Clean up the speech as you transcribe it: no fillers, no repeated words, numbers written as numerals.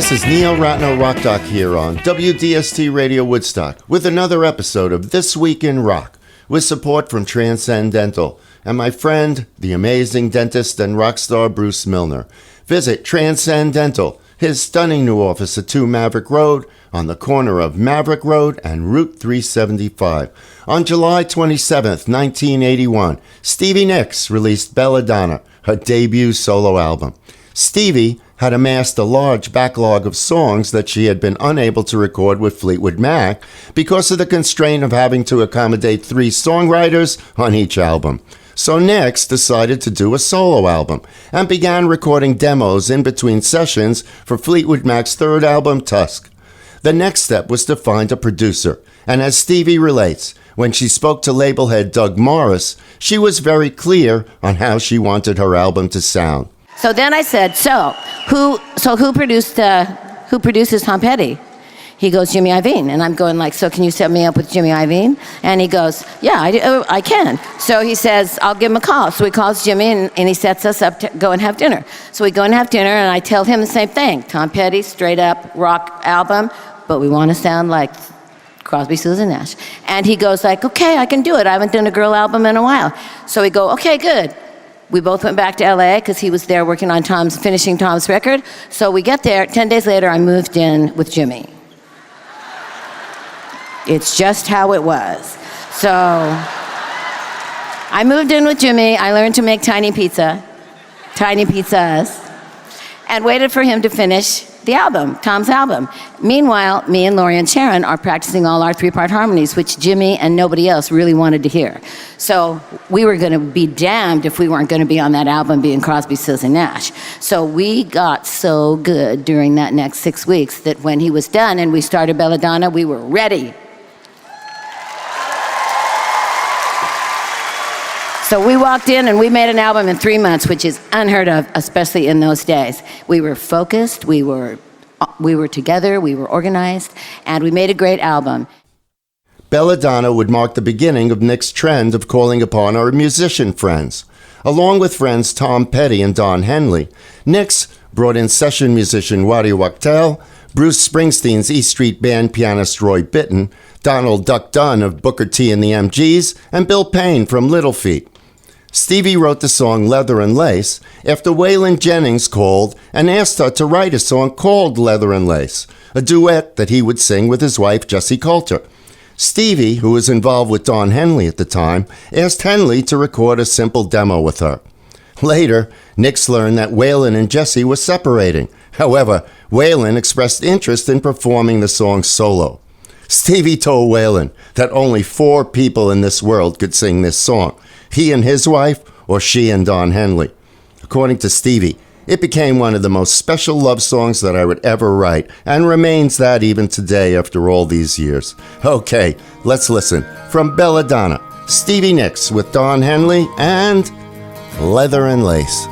This is Neil Ratno Rock Doc here on WDST Radio Woodstock with another episode of This Week in Rock with support from Transcendental and my friend, the amazing dentist and rock star Bruce Milner. Visit Transcendental, his stunning new office at 2 Maverick Road on the corner of Maverick Road and Route 375. On July 27th, 1981, Stevie Nicks released Bella Donna, her debut solo album. Stevie had amassed a large backlog of songs that she had been unable to record with Fleetwood Mac because of the constraint of having to accommodate 3 songwriters on each album. So Nicks decided to do a solo album and began recording demos in between sessions for Fleetwood Mac's 3rd album, Tusk. The next step was to find a producer, and as Stevie relates, when she spoke to label head Doug Morris, she was very clear on how she wanted her album to sound. So then I said, who produces Tom Petty? He goes, Jimmy Iovine. And I'm going like, so can you set me up with Jimmy Iovine? And he goes, yeah, I can. So he says, I'll give him a call. So he calls Jimmy and he sets us up to go and have dinner. So we go and have dinner and I tell him the same thing. Tom Petty, straight up rock album, but we want to sound like Crosby, Stills, Nash. And he goes like, okay, I can do it. I haven't done a girl album in a while. So we go, okay, good. We both went back to LA because he was there working on finishing Tom's record. So we get there, 10 days later, I moved in with Jimmy. It's just how it was. So I moved in with Jimmy. I learned to make tiny pizzas, and waited for him to finish the album, Tom's album. Meanwhile, me and Laurie and Sharon are practicing all our 3-part harmonies, which Jimmy and nobody else really wanted to hear. So we were going to be damned if we weren't going to be on that album being Crosby, Stills, and Nash. So we got so good during that next 6 weeks that when he was done and we started Belladonna, we were ready. So we walked in and we made an album in 3 months, which is unheard of, especially in those days. We were focused, we were together, we were organized, and we made a great album. Belladonna would mark the beginning of Nick's trend of calling upon our musician friends. Along with friends Tom Petty and Don Henley, Nicks brought in session musician Waddy Wachtel, Bruce Springsteen's E Street Band pianist Roy Bittan, Donald Duck Dunn of Booker T and the MGs, and Bill Payne from Little Feat. Stevie wrote the song Leather and Lace after Waylon Jennings called and asked her to write a song called Leather and Lace, a duet that he would sing with his wife Jessie Coulter. Stevie, who was involved with Don Henley at the time, asked Henley to record a simple demo with her. Later, Nicks learned that Waylon and Jessie were separating. However, Waylon expressed interest in performing the song solo. Stevie told Waylon that only 4 people in this world could sing this song, he and his wife, or she and Don Henley. According to Stevie, it became one of the most special love songs that I would ever write, and remains that even today after all these years. Okay, let's listen. From Belladonna, Stevie Nicks with Don Henley and Leather and Lace.